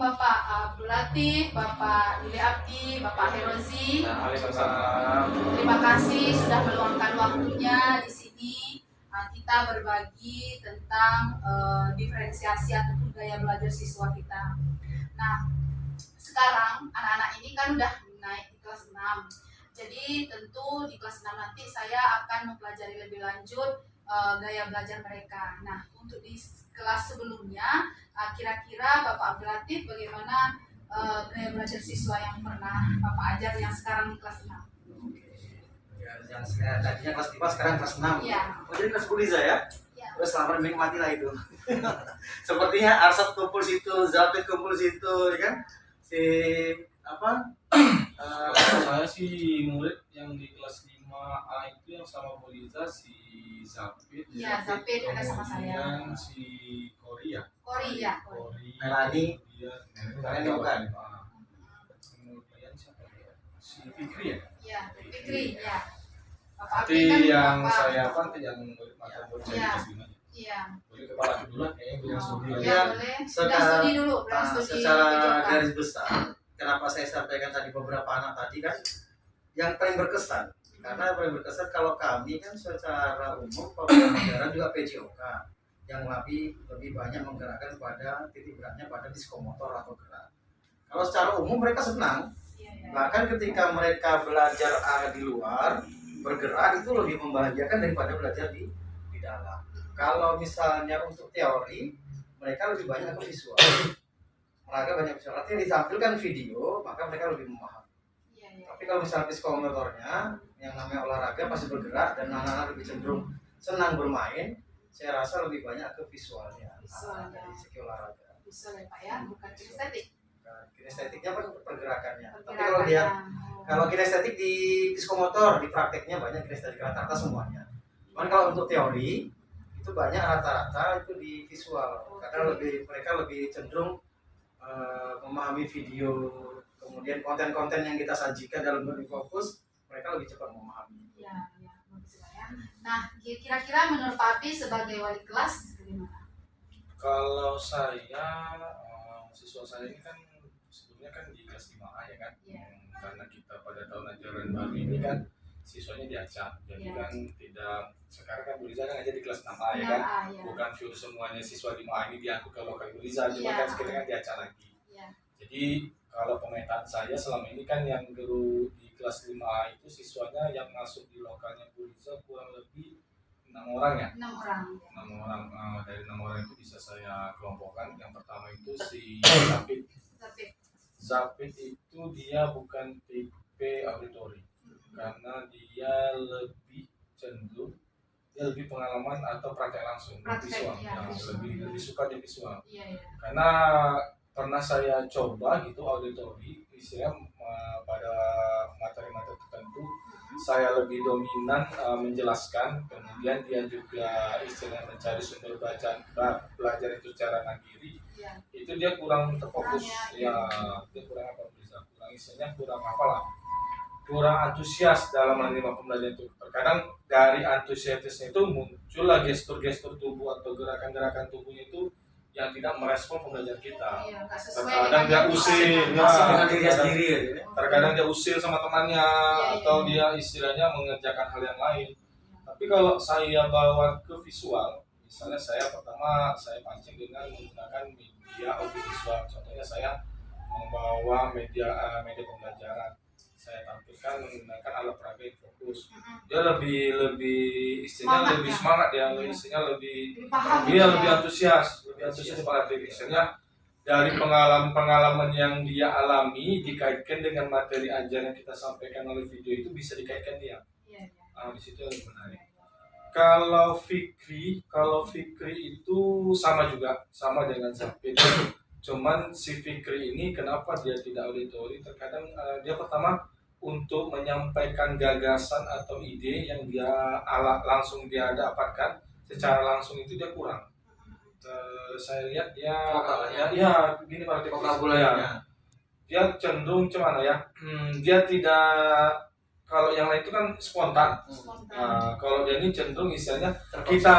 Bapak Abdul Latif, Bapak Lili Abdi, Bapak Herozi. Terima kasih sudah meluangkan waktunya di sini. Kita berbagi tentang diferensiasi atau gaya belajar siswa kita. Nah, sekarang anak-anak ini kan udah naik di kelas 6. Jadi tentu di kelas 6 nanti saya akan mempelajari lebih lanjut gaya belajar mereka. Nah, untuk di kelas sebelumnya, kira-kira Bapak Abdul Latif bagaimana gaya belajar siswa yang pernah Bapak ajar yang sekarang di kelas 6? Ya, yang tadinya kelas 5 sekarang kelas 6. Iya. Oh, jadi kelas Buliza ya? Iya. Terus selamat menikmati lah itu. Sepertinya Arsad kumpul situ, Zafid kumpul situ, ya kan? Si apa? Saya sih murid yang di kelas 5A itu yang sama Buliza si Zafid. Iya, Zafid ada sama saya. Kemudian si Korea. Melani. Melani bukan. Kemudian siapa ya? Si Fikri ya? Iya, Fikri, ya. Nanti yang saya apa? Yang murid mata bocah di kelas 5. Iya. Boleh kepala dulu lah kayaknya bilang studi. Iya, boleh. Sudah studi dulu, secara garis besar. Kenapa saya sampaikan tadi beberapa anak tadi kan yang paling berkesan. Karena yang paling berkesan kalau kami kan secara umum pembelajaran juga PJOK yang lebih banyak menggerakkan pada titik beratnya pada psikomotor atau gerak. Kalau secara umum mereka senang. Bahkan ketika mereka belajar di luar bergerak itu lebih membahagiakan daripada belajar di dalam. Kalau misalnya untuk teori mereka lebih banyak ke visual. Mereka banyak visual. Artinya ditampilkan video maka mereka lebih memahami. Tapi kalau misalnya psikomotornya yang namanya olahraga pasti bergerak dan anak-anak lebih cenderung senang bermain, saya rasa lebih banyak ke visualnya. Dari segi olahraga. Visual ya Pak ya, bukan kinestetik. Kinestetiknya kan pergerakannya. Tapi kalau kinestetik di psikomotor di prakteknya banyak kinestetik rata-rata semuanya. Cuman kalau untuk teori itu banyak rata-rata itu di visual karena mereka lebih cenderung memahami video, kemudian konten-konten yang kita sajikan dalam bentuk fokus mereka lebih cepat memahami. Ya, bagus ya. Nah, kira-kira menurut Pak Abi sebagai wali kelas bagaimana? Kalau saya siswa saya ini kan sebelumnya kan di kelas 5A ya kan. Karena kita pada tahun ajaran baru ini kan siswanya diacak. Jadi kan tidak sekarang kan Buliza kan aja di kelas 6A ya kan. Bukan full semuanya siswa 5A ini diangkut ke lokal Buliza, cuma kan sekarang kan diacak lagi. Jadi kalau pemetaan saya selama ini kan yang dulu di kelas 5A itu siswanya yang masuk di lokalnya Buliza kurang lebih 6 orang ya? 6 orang. 6 orang. Dari 6 orang itu bisa saya kelompokkan. Yang pertama itu si Zafid itu dia bukan tipe auditori karena dia lebih cenderung dia lebih pengalaman atau praktek langsung visual. Lebih suka di visual. Karena pernah saya coba gitu auditori istilahnya pada materi-materi tertentu saya lebih dominan menjelaskan, kemudian dia juga istilahnya mencari sumber belajar itu secara mandiri. Itu dia kurang terfokus. Dia kurang kurang istilahnya kurang antusias dalam menerima pembelajaran itu. Terkadang dari antusiasnya itu muncullah gestur-gestur tubuh atau gerakan-gerakan tubuhnya itu yang tidak merespon pembelajaran kita. Terkadang dia usil, terkadang dia usil sama temannya, atau dia istilahnya mengerjakan hal yang lain. Tapi kalau saya bawa ke visual, misalnya saya pertama saya pancing dengan menggunakan media audiovisual. Contohnya saya membawa media pembelajaran. Saya tampilkan menggunakan alat peraga yang fokus. Dia lebih istilahnya lebih semangat ya, istilahnya lebih antusias pada istilahnya dari pengalaman yang dia alami dikaitkan dengan materi ajaran yang kita sampaikan oleh video itu bisa dikaitkan dia. Di situ yang menarik. Kalau Fikri itu sama dengan Zafid. Cuman si Fikri ini kenapa dia tidak auditori? Terkadang dia pertama untuk menyampaikan gagasan atau ide yang dia langsung dia dapatkan secara langsung itu dia kurang. Saya lihat dia gini pada vokabulernya. Dia cenderung gimana ya? Dia tidak, kalau yang lain itu kan spontan. Kalau dia ini cenderung istilahnya kita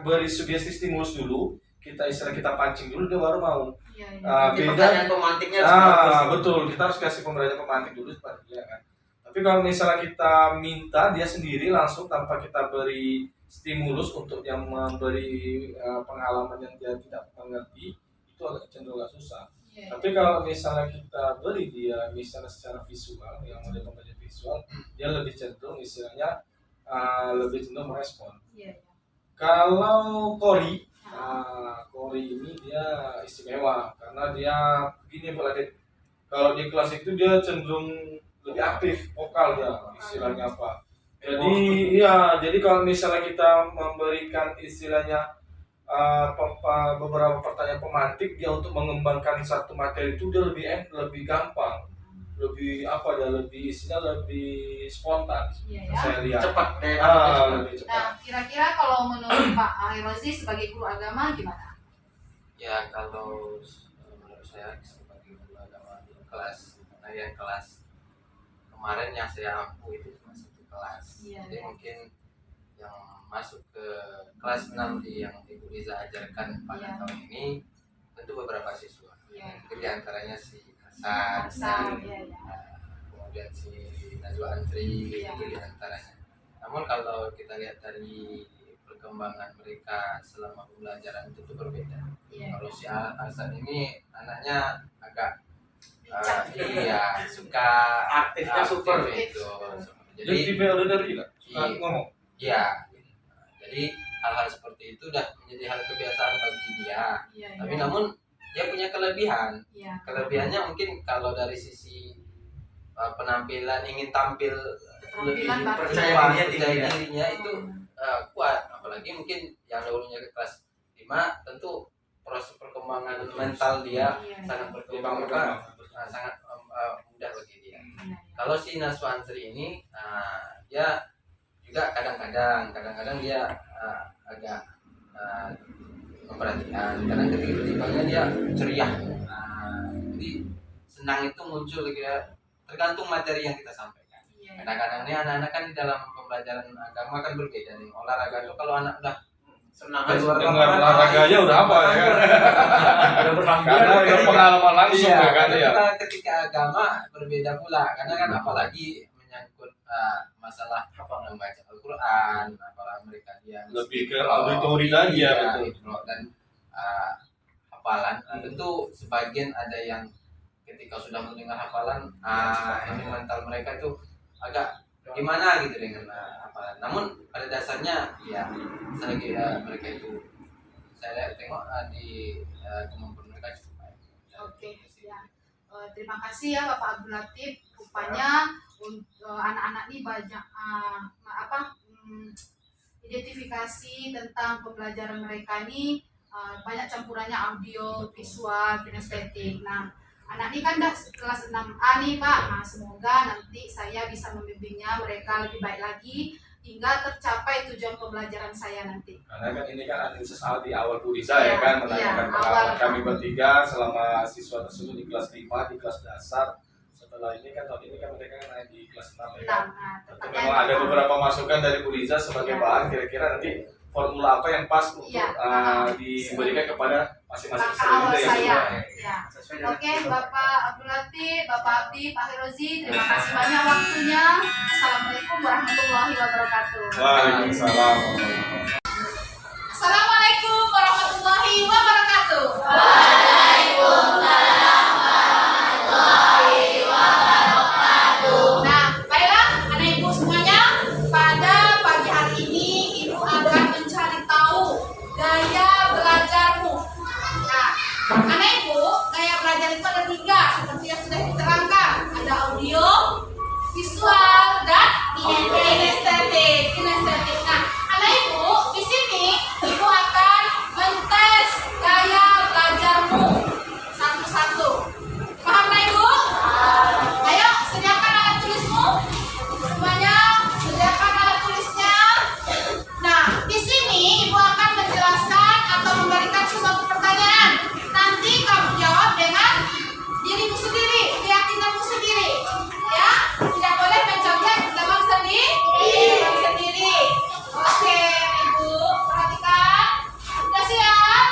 beri sugesti stimulus dulu, kita pancing dulu dia baru mau. Jadi pertanyaan pemantiknya harus bagus. Betul, kita harus kasih pembelajaran pemantik dulu supaya dia kan. Tapi kalau misalnya kita minta dia sendiri langsung tanpa kita beri stimulus untuk dia memberi pengalaman yang dia tidak mengerti, itu agak cenderung agak susah. Tapi kalau misalnya kita beri dia misalnya secara visual, yang model pembelajaran visual, dia lebih cenderung istilahnya lebih cenderung merespon. Kalau Kori ini dia istimewa karena dia begini Pak Adit. Kalau di kelas itu dia cenderung lebih aktif, vokal dia istilahnya apa. Jadi kalau misalnya kita memberikan istilahnya beberapa pertanyaan pemantik dia untuk mengembangkan satu materi itu dia lebih gampang, lebih spontan. Saya lihat Cepat lebih cepat. Nah, kira-kira kalau menurut Pak Herozi sebagai guru agama gimana? Ya, kalau menurut saya sebagai guru agama di kelas kemarin yang saya ampu itu cuma 1 kelas. Jadi mungkin yang masuk ke kelas 6 yang Ibu Riza ajarkan pada tahun ini tentu beberapa siswa. Mungkin di antaranya si Hasan, kemudian si Najwa Antri, itu di antaranya. Namun kalau kita lihat dari perkembangan mereka selama pembelajaran itu berbeda. Kalau si Hasan ini anaknya agak suka aktifnya super itu. Jadi tipe auditory lah, ngomong. Iya. Jadi hal-hal seperti itu udah menjadi hal kebiasaan bagi dia. Tapi namun dia punya kelebihan. Kelebihannya mungkin kalau dari sisi penampilan, ingin tampil lebih percaya dirinya itu kuat. Apalagi mungkin yang dahulunya ke kelas 5 tentu proses perkembangan mental dia sangat berkembang, sangat mudah bagi dia. Kalau si Naswansri ini dia juga kadang-kadang dia agak memperhatikan, kadang ketika dia ceria. Jadi senang itu muncul tergantung materi yang kita sampaikan. Kadang-kadang ini anak-anak kan di dalam pembelajaran agama kan berbeda nih. Olahraga itu kalau anak udah senang dengar olahraganya udah apa ya? Udah pengalaman langsung kan ya. Ketika agama berbeda pula, karena kan apalagi menyangkut masalah membaca Al-Quran, apalagi mereka dia lebih ke auditori tadi ya, betul. Dan hafalan, tentu sebagian ada yang ketika sudah mendengar hafalan, ini mental mereka itu agak gimana gitu dengan hafalan. Namun pada dasarnya ya selagi mereka itu saya tengok di kemampuan mereka cukup baik. Terima kasih ya Bapak Abdul Latif. Rupanya anak-anak ini banyak identifikasi tentang pembelajaran mereka ini banyak campurannya audio, visual, kinestetik. Nah, anak ini kan dah kelas 6A nih Pak. Nah, semoga nanti saya bisa membimbingnya mereka lebih baik lagi hingga tercapai tujuan pembelajaran saya nanti. Karena kan ini kan analisis di awal Bu Riza ya kan, menanyakan pengalaman kami bertiga selama siswa tersebut di kelas 5, di kelas dasar. Setelah ini kan tahun ini kan mereka kan naik di kelas 6 ya kan. Tentu memang ada beberapa masukan dari Bu Riza sebagai bahan kira-kira nanti formula apa yang pas untuk diberikan kepada masing-masing siswa ya. Oke, Bapak Abdul Latif, Bapak Abdi, Pak Herozi, terima kasih banyak waktunya. Assalamualaikum warahmatullahi wabarakatuh. Waalaikumsalam. Assalamualaikum warahmatullahi wabarakatuh. Nah, baiklah anak ibu semuanya, pada pagi hari ini ibu akan mencari tahu gaya belajarmu. Nah, anak ibu, gaya belajar itu ada 3 seperti yang sudah diterangkan. Ada audio, visual, dan kinestetik. Nah, anak ibu di sini ibu akan mentes gaya belajarmu satu-satu. Paham anak ibu? Ayo sediakan alat tulismu. Semuanya sediakan alat tulisnya. Nah, di sini ibu akan menjelaskan atau memberikan sesuatu pertanyaan. Nanti kamu jawab dengan dirimu sendiri, keyakinanmu sendiri. Ya, tidak boleh menjawab dengan sendiri. Oke, ibu perhatikan. Sudah siap?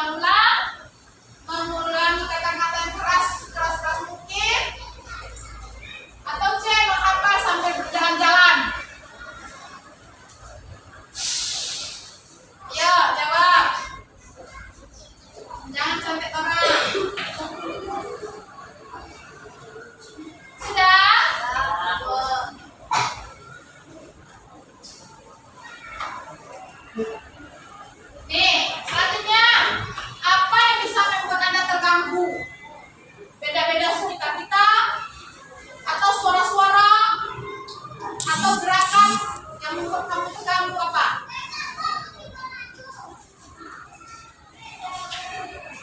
mengulang-ulang, mengulangi kata-kata yang keras mungkin, atau C menghafal sampai berjalan-jalan. Ayo jawab. Jangan sampai orang. Sudah? Nih, selanjutnya apa yang bisa membuat Anda terganggu? Beda-beda cerita kita, atau suara-suara, atau gerakan yang membuat kamu terganggu apa?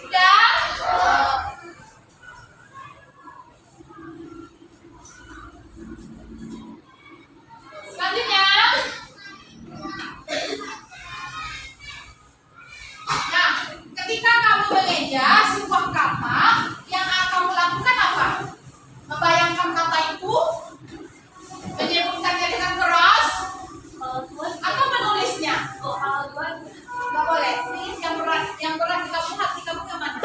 Sudah? Selanjutnya, nah, ketika kamu mengeja sebuah kata, yang akan kamu lakukan apa? Membayangkan kata itu, menyebutkannya dengan keras, atau menulisnya? Nggak boleh. Yang berat di kamu, hati kamu ke mana?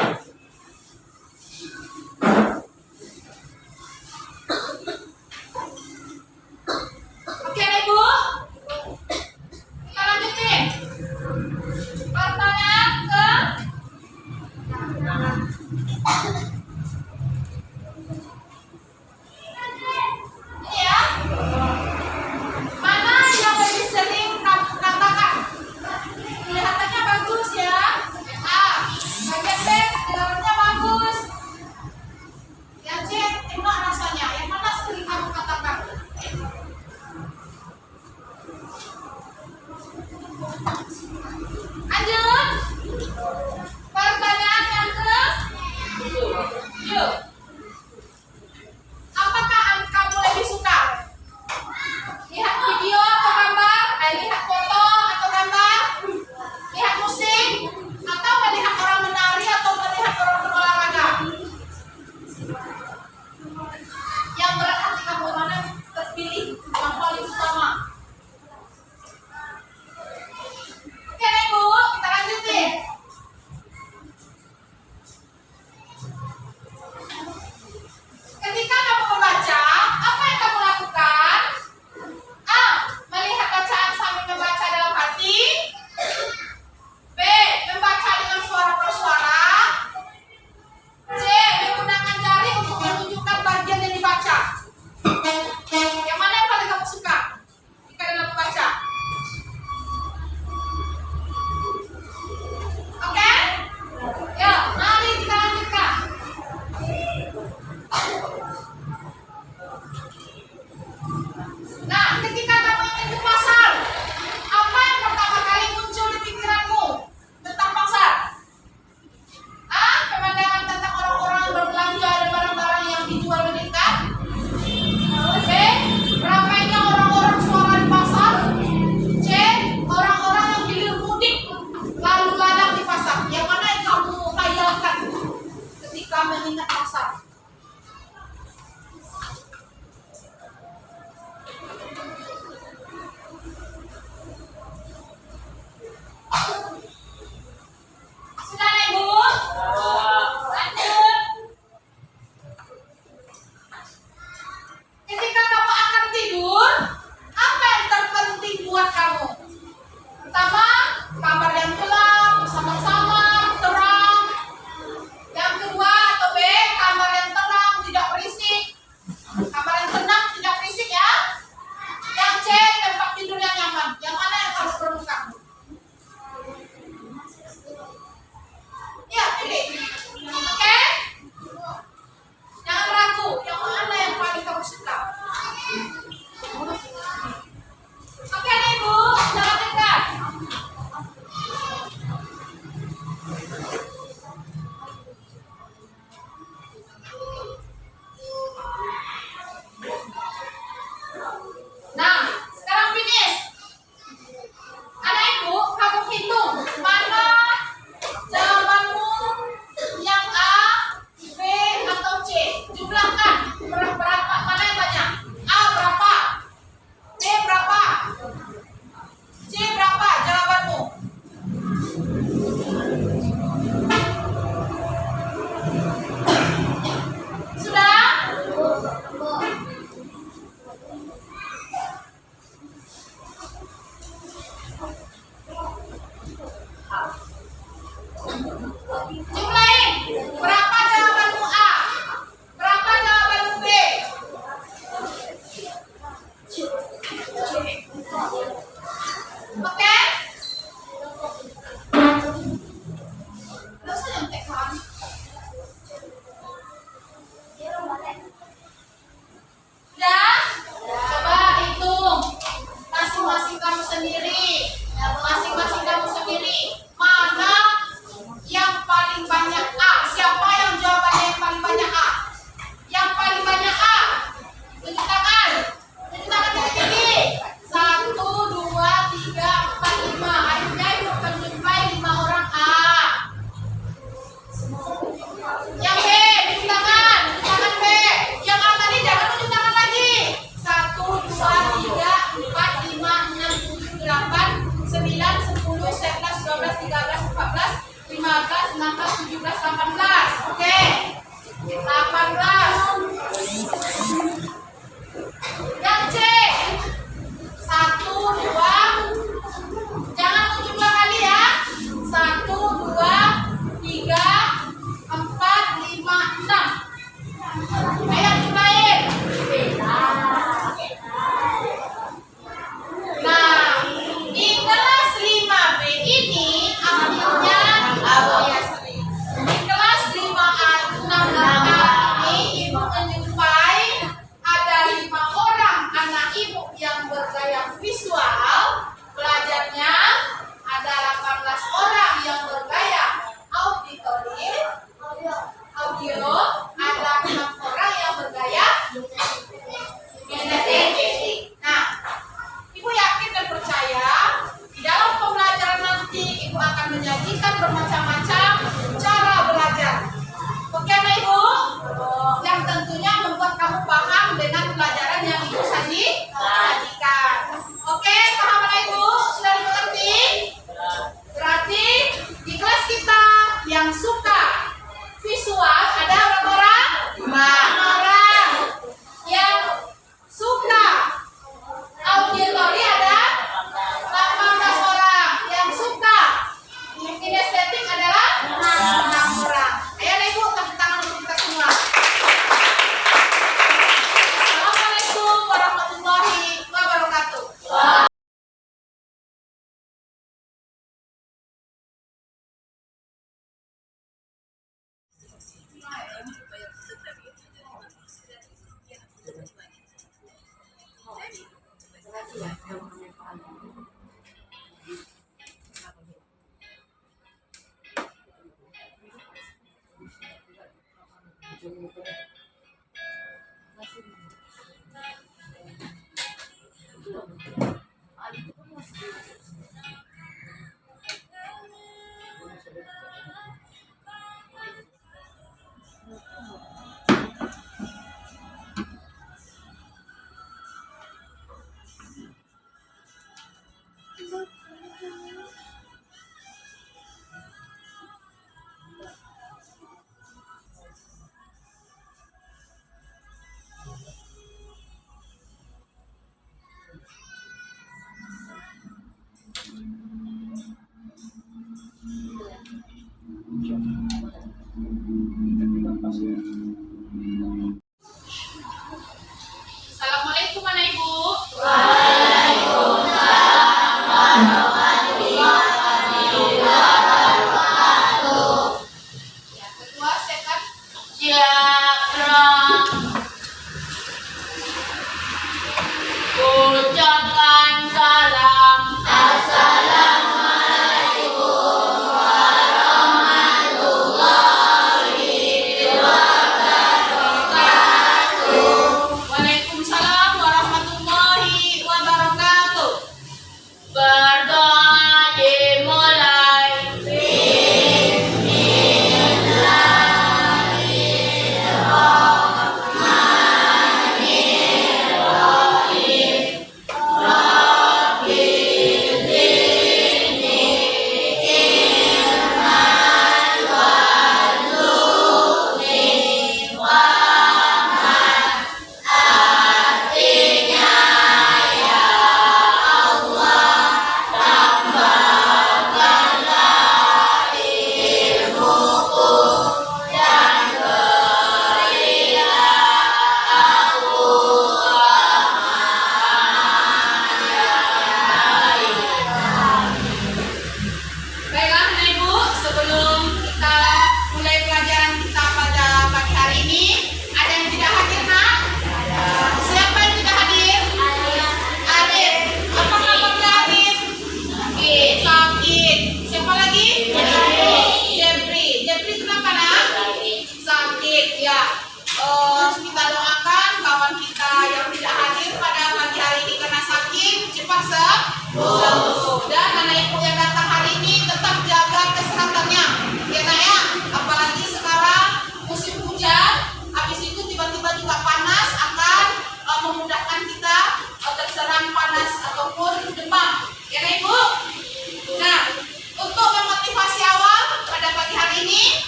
Oke, Ibu. Kita lanjutin. Pertanyaan ke ini ya. Mana yang lebih sering kamu katakan? Kelihatannya bagus ya. A. Bagian B, jawabannya bagus. Yang C, enak rasanya. Yang mana sering kamu katakan? Lanjut. Pertanyaan yang ke Assalamualaikum anak ibu. Ya, ketua siapkan. Ucapkan salam. Waalaikumsalam warahmatullahi wabarakatuh. Berdoa dimulai. Baiklah anak ibu, sebelum kita mulai pelajaran kita pada pagi hari ini, ada yang tidak hadir nak? Siapa yang tidak hadir? Arif. Apa kabarnya Arif? Sakit. Siapa lagi? Jepri. Jepri kenapa nak? Sakit ya. Kita doakan kawan kita yang tidak hadir pada pagi hari ini karena sakit cepat sembuh. Dan anak ibu yang datang hari ini tetap jaga kesehatannya ya nak ya, apalagi sekarang musim hujan, habis itu tiba-tiba juga panas akan memudahkan kita terserang panas ataupun demam ya nak ibu. Nah, untuk memotivasi awal pada pagi hari ini,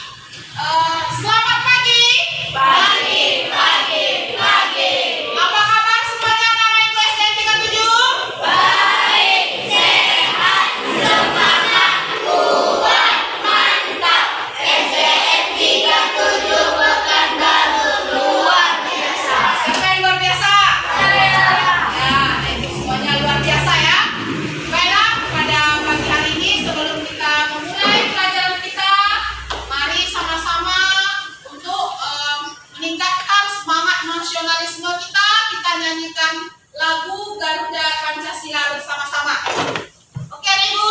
selamat pagi. Apa kabar semuanya anak ibu SDN 37? Siapa yang luar biasa? Ya, itu semuanya luar biasa ya. Baiklah, pada pagi hari ini sebelum kita memulai pelajaran kita, mari sama-sama untuk meningkatkan semangat nasionalisme kita nyanyikan lagu Garuda Pancasila bersama-sama. Oke, Ibu?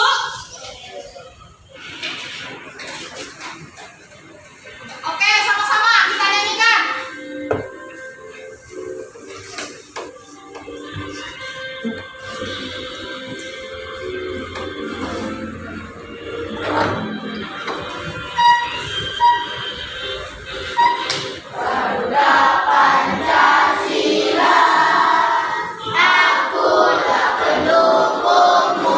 Oke, sama-sama kita nyanyikan. Aku tak pendukungmu.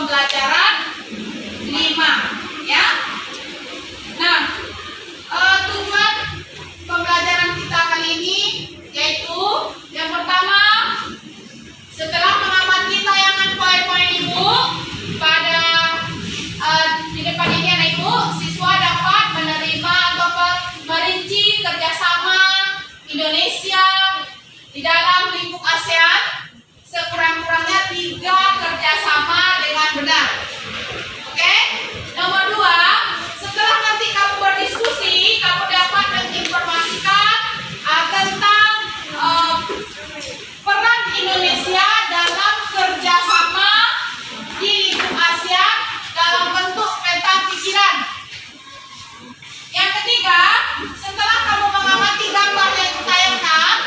pembelajaran 5 ya. Nah, tujuan pembelajaran kita kali ini yaitu yang pertama, setelah mengamati tayangan poin-poin Ibu pada di depan ini anak Ibu, siswa dapat menerima atau merinci kerjasama Indonesia di dalam lingkup ASEAN sekurang-kurangnya 3 kerjasama dengan benar. Oke? Nomor 2, setelah nanti kamu berdiskusi, kamu dapat menginformasikan tentang peran Indonesia dalam kerjasama di lingkup ASEAN dalam bentuk peta pikiran. Yang ketiga, setelah kamu mengamati gambar yang ditayangkan,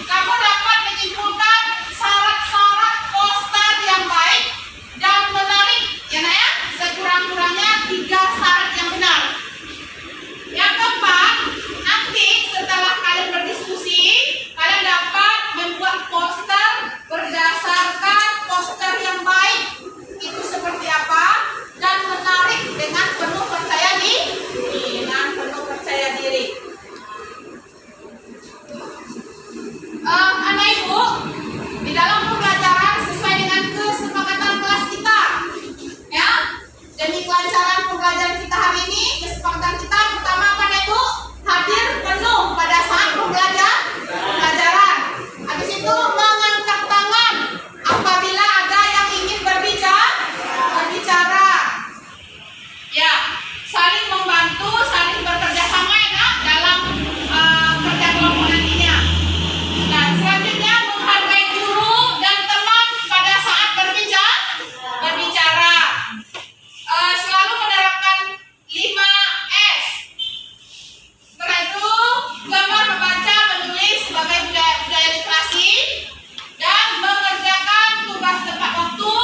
kamu dapat menyimpulkan syarat-syarat poster yang baik dan menarik, ya nak ya, sekurang-kurangnya 3 syarat yang benar. Yang keempat, nanti setelah kalian berdiskusi, kalian dapat membuat poster berdasarkan poster yang baik itu seperti apa dan menarik dengan penuh percaya diri. Anak Ibu, di dalam pembelajaran sesuai dengan kesepakatan kelas kita, ya, demi kelancaran pembelajaran kita hari ini, kesepakatan kita pertama apa Ibu? Hadir penuh pada saat pembelajaran. Habis itu mengangkat tangan apabila ada yang ingin berbicara. Ya, saling membantu, saling bekerja sama ya nak, dalam kerja kelompok nantinya. Nah, selanjutnya menghargai guru dan teman pada saat berbicara. Selalu menerapkan 5S. Setelah itu, gemar membaca, menulis sebagai budaya literasi dan mengerjakan tugas tepat waktu,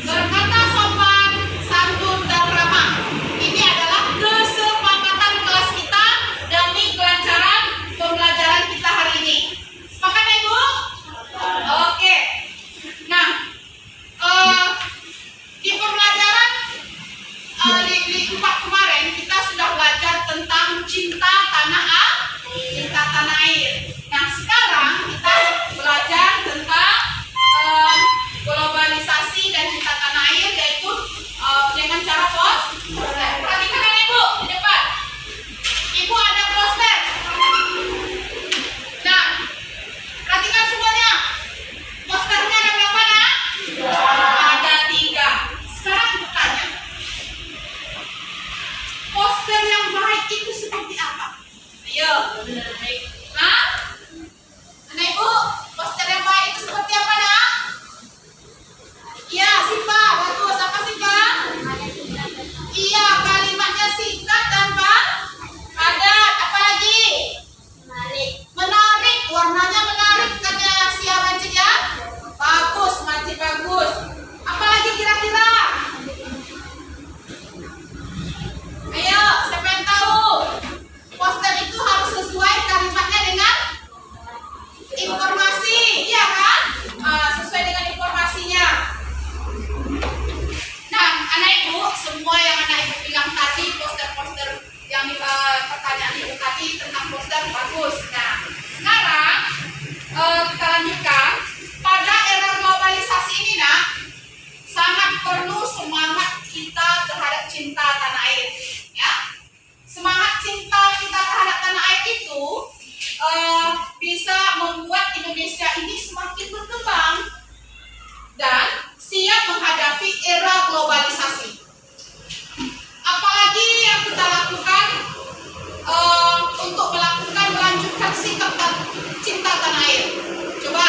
berkata sopan, santun dan ramah. Ini adalah kesepakatan kelas kita demi kelancaran pembelajaran kita hari ini. Sepakat ya Ibu? Oke. Nah, di pembelajaran di 4 kemarin kita sudah belajar tentang cinta tanah air. Nah, sekarang kita belajar tentang globalisasi dan cinta tanah air, yaitu dengan cara poster. Perhatikan ya Ibu di depan. Ibu ada poster. Nah, perhatikan semuanya. Posternya ada berapa nak? Ada 3. Sekarang Ibu tanya, poster yang baik itu seperti apa? Ayo. Hah? Anak Ibu, poster yang baik itu seperti apa nak? Iya, Sipa. Bagus. Apa Sipa? Iya, kalimatnya singkat dan padat. Apa lagi? Menarik. Warnanya menarik kata siapa Cik ya? Bagus, Macik bagus. Apa lagi kira-kira? Ayo, siapa yang tahu? Poster itu harus sesuai kalimatnya dengan informasi, iya kan? Sesuai dengan informasinya. Nah, anak Ibu, semua yang anak Ibu bilang tadi, poster-poster yang pertanyaan Ibu tadi tentang poster bagus. Nah, sekarang kita lanjutkan. Pada era globalisasi ini nak, sangat perlu semangat kita terhadap cinta tanah air. Ya, semangat cinta kita terhadap tanah air itu bisa membuat Indonesia ini semakin berkembang dan siap menghadapi era globalisasi. Apalagi yang kita lakukan untuk melanjutkan sikap cinta tanah air. Coba,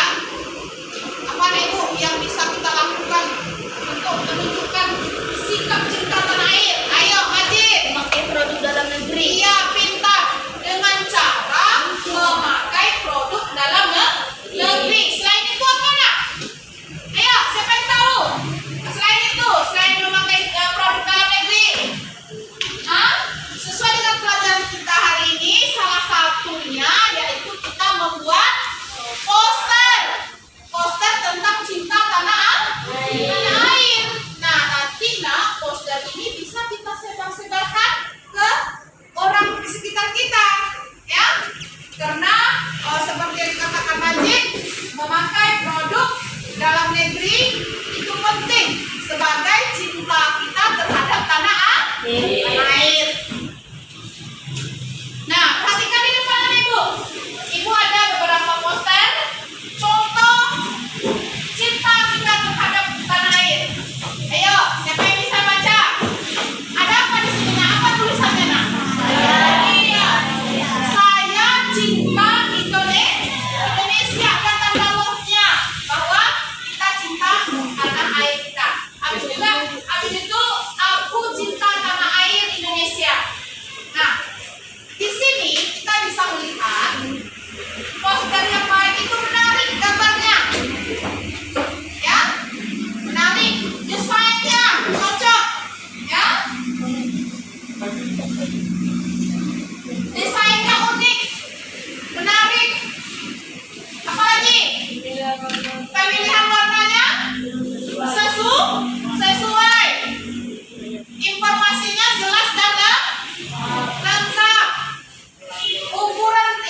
apa Ibu yang bisa kita lakukan untuk menunjukkan sikap cinta tanah air? Ayo, Majid. Pakai produk dalam negeri. Iya, pintar. Dengan cara memakai produk dalam negeri. Selain itu apa nak? Ayo, siapa yang tahu? memakai produk dalam negeri itu penting sebagai cinta kita terhadap tanah air. Nah, perhatikan di depan Ibu. Ibu ada beberapa poster contoh cinta kita terhadap tanah air. Ayo, siapa yang bisa baca? Ada apa di sini? Nah, apa tulisannya, Nak? Saya cinta Indonesia dan tanda love-nya bahwa kita cinta tanah air kita. Habis itu aku cinta tanah air Indonesia. Nah, di sini kita bisa melihat poster yang baik itu menarik gambarnya, ya, menarik, desainnya cocok, ya, desainnya unik, menarik. Apalagi pemilihan warnanya sesuai, informasinya jelas dan lengkap.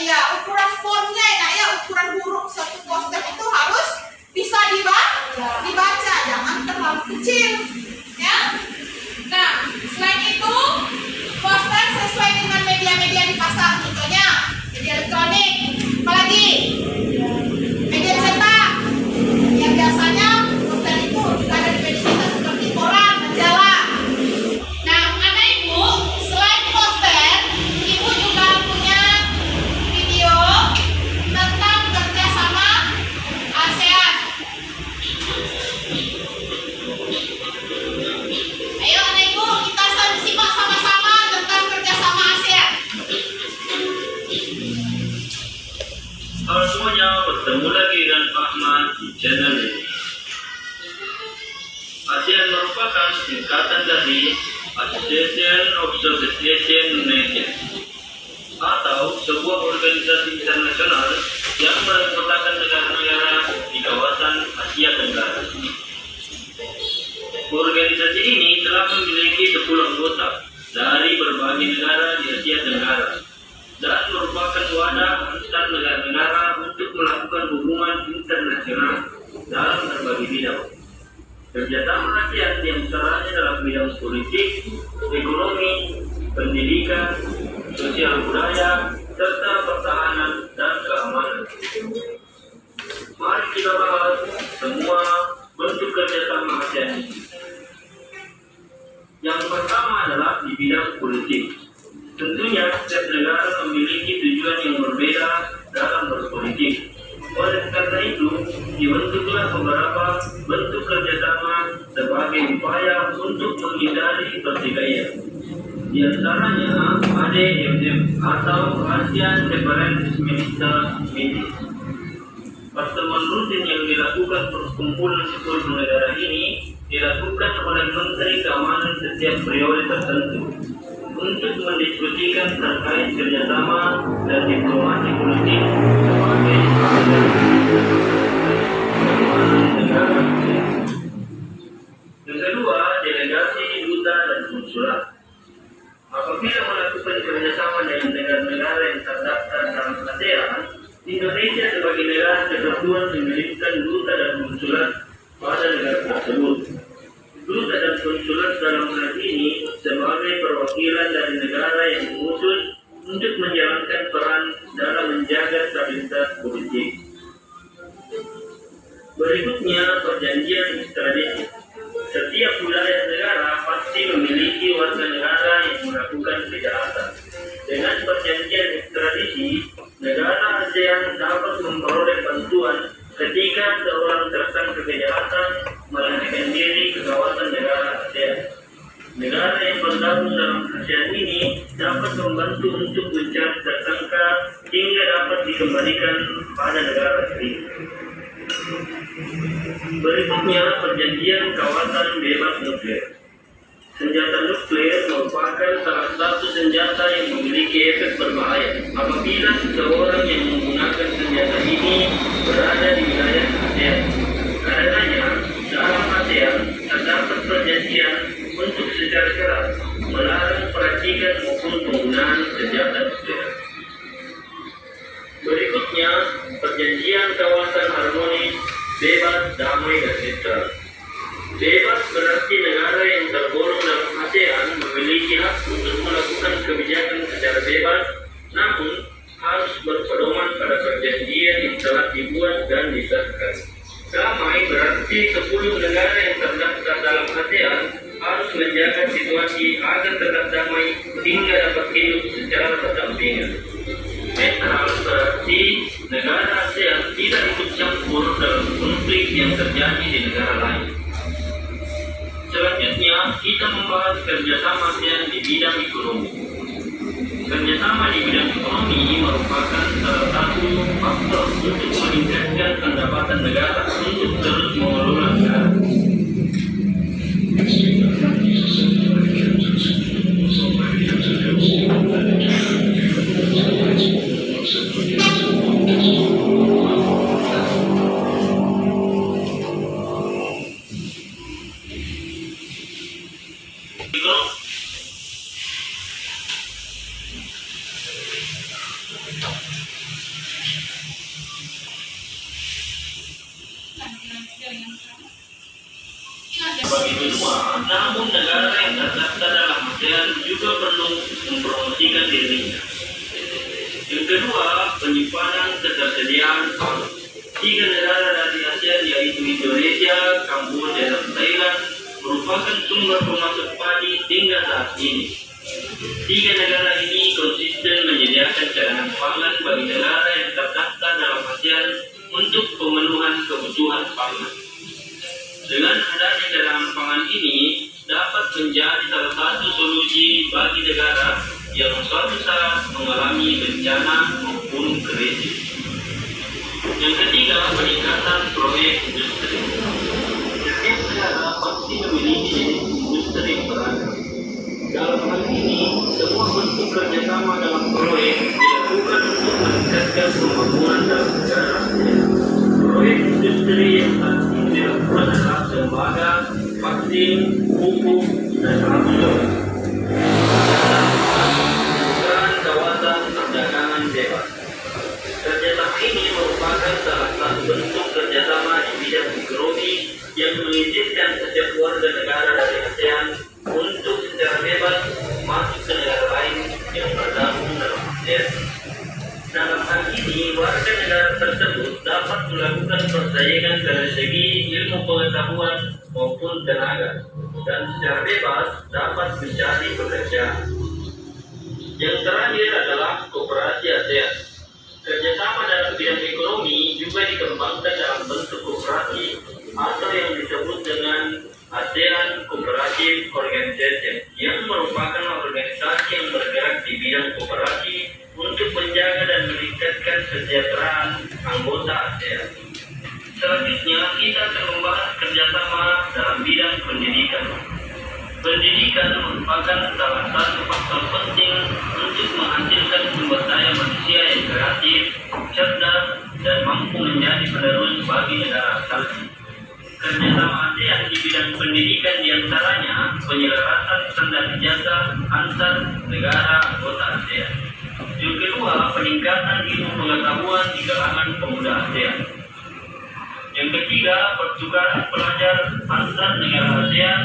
Ukuran fontnya, nah ya, ukuran huruf satu poster itu harus bisa dibaca, jangan terlalu kecil, ya. Nah, selain itu poster sesuai dengan media-media di pasar, contohnya media elektronik, apalagi media cetak. Yang biasanya poster itu juga ada di media cetak seperti koran, majalah. Nah, anak Ibu, selain poster, Ibu juga punya video tentang kerjasama ASEAN. Ayo anak Ibu, kita simak sama-sama tentang kerjasama ASEAN. Halo semuanya, bertemu lagi dengan Pak Ahmad di channel ini. ASEAN merupakan singkatan dari Association of Southeast Asian Nations, atau sebuah organisasi internasional yang beranggotakan negara-negara di kawasan Asia Tenggara. Organisasi ini telah memiliki 10 anggota dari berbagai negara di Asia Tenggara dan merupakan wadah antar negara-negara untuk melakukan hubungan internasional dalam berbagai bidang. Kerjasama ASEAN diantaranya dalam bidang politik, ekonomi, pendidikan, sosial budaya, serta pertahanan dan keamanan. Mari kita bahas semua bentuk kerjasama ASEAN ini. Yang pertama adalah di bidang politik. Tentunya setiap negara memiliki tujuan yang berbeda dalam berpolitik. Oleh karena itu, dibentuklah beberapa bentuk kerjasama sebagai upaya untuk menghindari pertikaian. Di antaranya ADMM atau ASEAN Separatist Minister Meeting. Pertemuan rutin yang dilakukan perkumpulan 10 negara ini dilakukan oleh Menteri Keamanan setiap periode tertentu untuk mendiskusikan terkait kerjasama dan diplomasi politik sebagai negara. Yang kedua, delegasi, duta, dan konsulat. Apabila melakukan kerjasama dengan negara-negara yang terdaftar dalam ASEAN, Indonesia sebagai negara kesatuan memiliki duta dan konsulat pada negara tersebut. Duta dan konsulat dalam hal ini sebagai perwakilan dari negara yang mengusung untuk menjalankan peran dalam menjaga stabilitas politik. Berikutnya, perjanjian ekstradisi. Setiap wilayah negara pasti memiliki warga negara yang melakukan kejahatan. Dengan perjanjian ekstradisi, negara ASEAN dapat memperoleh bantuan ketika seorang tersangka kejahatan melarikan diri ke kawasan negara ASEAN. Negara yang bergabung dalam ASEAN ini dapat membantu untuk mencari tersangka hingga dapat dikembalikan pada negara asli. Berikutnya, perjanjian kawasan bebas nuklir. Senjata nuklir merupakan salah satu senjata yang memiliki efek berbahaya apabila seseorang yang menggunakan senjata ini berada di wilayah ASEAN. Karenanya, dalam ASEAN terdapat perjanjian untuk secara keras melarang percikan maupun penggunaan senjata nuklir. Berikutnya, perjanjian kawasan harmoni bebas, damai, dan netral. Bebas berarti negara yang tergolong dalam ASEAN memiliki hak untuk melakukan kebijakan secara bebas, namun harus berpedoman pada perjanjian yang telah dibuat dan disahkan. Damai berarti 10 negara yang terdaftar dalam ASEAN harus menjaga situasi agar tetap damai hingga dapat hidup secara berdampingan. Netral berarti negara ASEAN tidak ikut campur dalam konflik yang terjadi di negara lain. Selanjutnya, kita membahas kerjasama ASEAN di bidang ekonomi. Kerjasama di bidang ekonomi merupakan salah satu faktor untuk meningkatkan pendapatan negara untuk terus mengelola negara. Bagi kedua, namun negara yang terdaftar dalam ASEAN juga perlu mempromosikan dirinya. Yang kedua, penyimpanan ketersediaan pangan. 3 negara dari ASEAN yaitu Indonesia, Kamboja, dan Thailand merupakan sumber pemasok padi hingga saat ini. 3 negara ini konsisten menyediakan cadangan pangan bagi negara yang terdaftar dalam ASEAN untuk pemenuhan kebutuhan pangan. Dengan adanya cadangan pangan ini dapat menjadi salah satu solusi bagi negara yang suatu saat mengalami bencana maupun krisis. Yang ketiga, peningkatan proyek industri. Setiap negara pasti memiliki industri yang beragam. Dalam hal ini, semua bentuk kerjasama dalam proyek dilakukan untuk meningkatkan pembangunan dalam negara. Proyek industri yang saat ini dilakukan adalah tembaga, vaksin, pupuk, dan alat. Dan kawasan perdagangan bebas. Kerjasama ini merupakan salah satu bentuk kerjasama di bidang ekonomi yang mengizinkan setiap warga negara dari ASEAN untuk secara bebas masuk ke negara lain yang bergabung dalam ASEAN. Dalam hal ini, warga negara tersebut dapat melakukan persaingan dari segi ilmu pengetahuan maupun tenaga, dan secara bebas dapat mencari pekerjaan. Yang terakhir adalah kooperasi ASEAN. Kerjasama dalam bidang ekonomi juga dikembangkan dalam bentuk kooperasi atau yang disebut dengan ASEAN Cooperative Organization, yang merupakan organisasi yang bergerak di bidang kooperasi untuk menjaga dan meningkatkan kesejahteraan anggota ASEAN. Selanjutnya, kita akan membahas kerjasama dalam bidang pendidikan. Pendidikan merupakan salah satu faktor penting untuk menghasilkan sumber daya manusia yang kreatif, cerdas, dan mampu menjadi penerus bagi negara asalnya. Kerjasama ASEAN di bidang pendidikan diantaranya penyelarasan standar ijazah antar negara anggota ASEAN. Yang kedua, peningkatan ilmu pengetahuan di kalangan pemuda ASEAN. Yang ketiga, pertukaran pelajar antar negara ASEAN,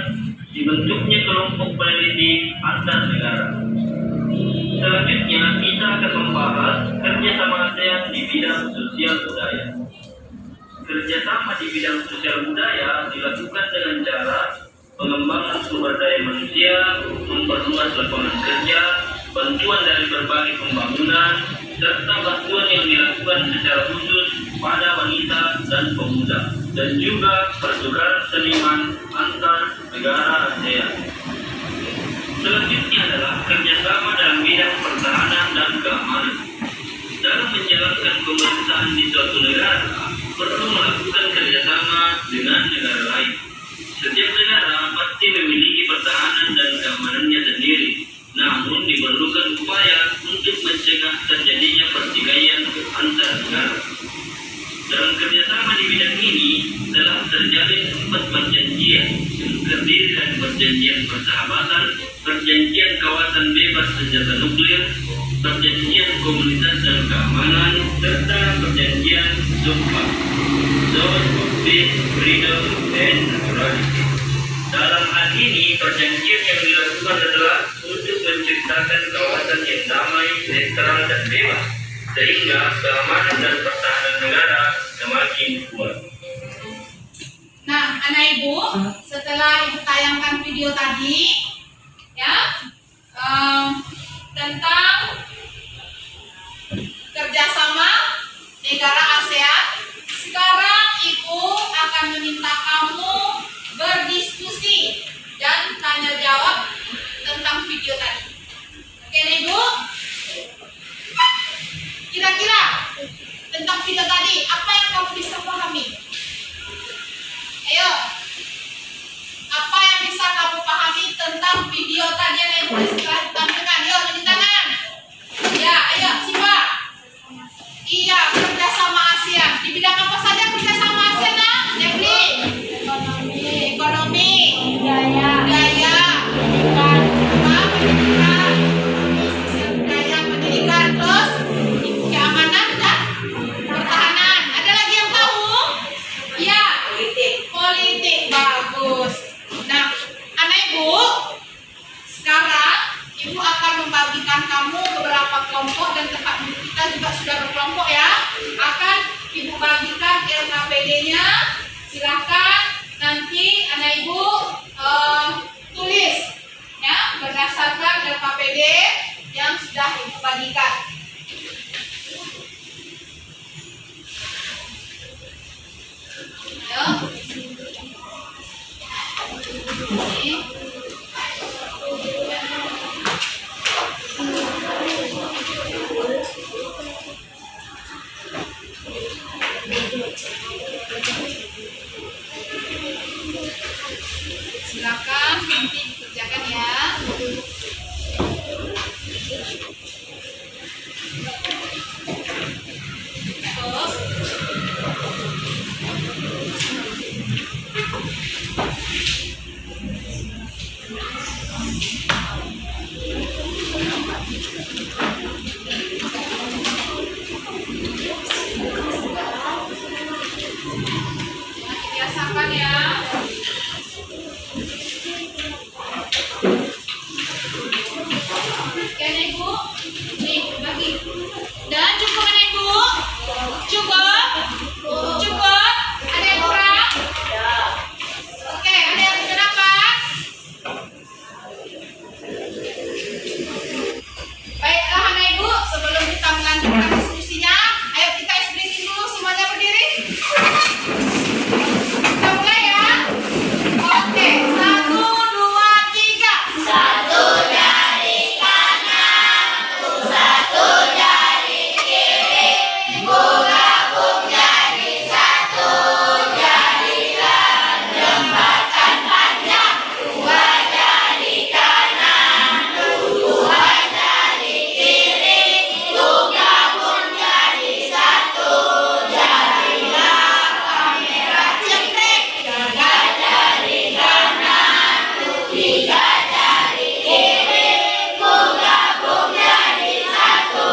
dibentuknya kelompok peneliti antar negara. Selanjutnya, kita akan membahas kerjasama ASEAN di bidang sosial budaya. Kerjasama di bidang sosial budaya dilakukan dengan cara pengembangan sumber daya manusia, memperluas lapangan kerja, bantuan dari berbagai pembangunan, serta bantuan yang dilakukan secara khusus pada wanita dan pemuda, dan juga pertukaran seniman antar negara ASEAN. Selanjutnya adalah kerjasama dalam bidang pertahanan dan keamanan. Dalam menjalankan pemerintahan di suatu negara, perlu melakukan kerjasama dengan negara lain. Setiap negara pasti memiliki pertahanan dan keamanannya sendiri, namun diperlukan upaya untuk mencegah terjadinya pertikaian antar negara. Dalam kerjasama di bidang ini telah terjalin 4 perjanjian yang terdiri dari perjanjian persahabatan, perjanjian kawasan bebas senjata nuklir, Perjanjian Komunitas dan Keamanan, serta Perjanjian Sumpah, Zone of Peace, Freedom, and Morality. Dalam hal ini, perjanjian yang dilakukan adalah untuk menciptakan kawasan yang damai, netral, dan bebas, sehingga keamanan dan pertahanan negara semakin kuat. Nah, anak ibu, setelah ibu tayangkan video tadi, ya, tentang kerjasama negara ASEAN, sekarang ibu akan meminta kamu berdiskusi dan tanya jawab tentang video tadi. Oke, ibu? Kira-kira tentang video tadi, apa yang kamu bisa pahami? Ayo, apa yang bisa kamu pahami tentang video tadi yang ibu setelah tampilkan? Ayo, tunjuk tangan. Ya, ayo, siapa? Iya, kerjasama ASEAN. Di bidang apa saja kerjasama ASEAN? Jeffrey? Ekonomi, budaya, pendidikan, terus keamanan dan pertahanan. Ada lagi yang tahu? Iya, politik. Bagus. Nah, anak ibu, sekarang ibu akan membagikan kamu beberapa kelompok dan tempat kita juga sudah berkelompok ya. Akan ibu bagikan LKPD-nya. Silakan nanti anak ibu tulis ya berdasarkan LKPD yang sudah ibu bagikan. Ayo. Ini. Silakan nanti dikerjakan ya. Biasakan ya. Oke, ibu. Nih, bagi. Dan cukup kan ibu? Cukup? Cukup? Ada yang kurang? Oke, ada yang kenapa? Baiklah anak ibu, sebelum kita melanjutkan diskusinya, ayo kita breathing dulu, semuanya berdiri. Kita mulai ya. Oke, 1, 2, 3. Satu jari kanan, satu jari kiri, gabung jadi satu, jadilah jembatan panjang. Dua jari kanan, dua jari kiri, gabung jadi satu, jadilah kamera cetek. Tiga jari kanan, tiga jari kiri, gabung jadi satu,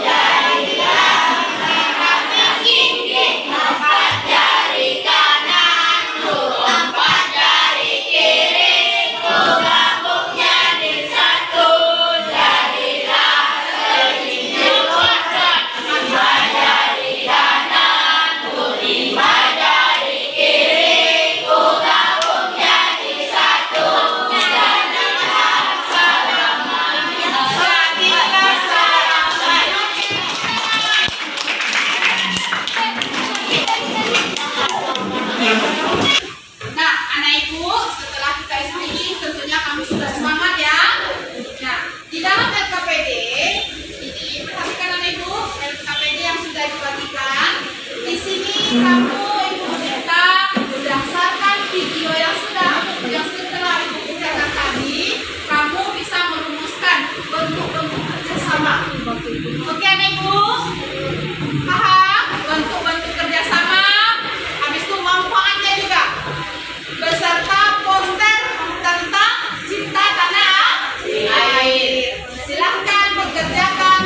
jadilah kamera tinggi. Empat jari kanan, empat jari kiri, gabung jadi satu, jadilah setinggi kuadrat. Lima jari kanan, lima jari kiri, gabung jadi satu, jadilah Nah, anak ibu, setelah kita speaking, tentunya kami sudah semangat ya. Nah, di dalam LKPD, ini perhatikan anak ibu, LKPD yang sudah dibagikan. Di sini kamu ibu minta berdasarkan video yang setelah ibu kerjakan tadi, kamu bisa merumuskan bentuk-bentuk kerjasama. Oke anak ibu, paham bentuk-bentuk kerjasama? Habis itu manfaatnya juga, beserta poster tentang cinta tanah air. Silahkan bekerjakan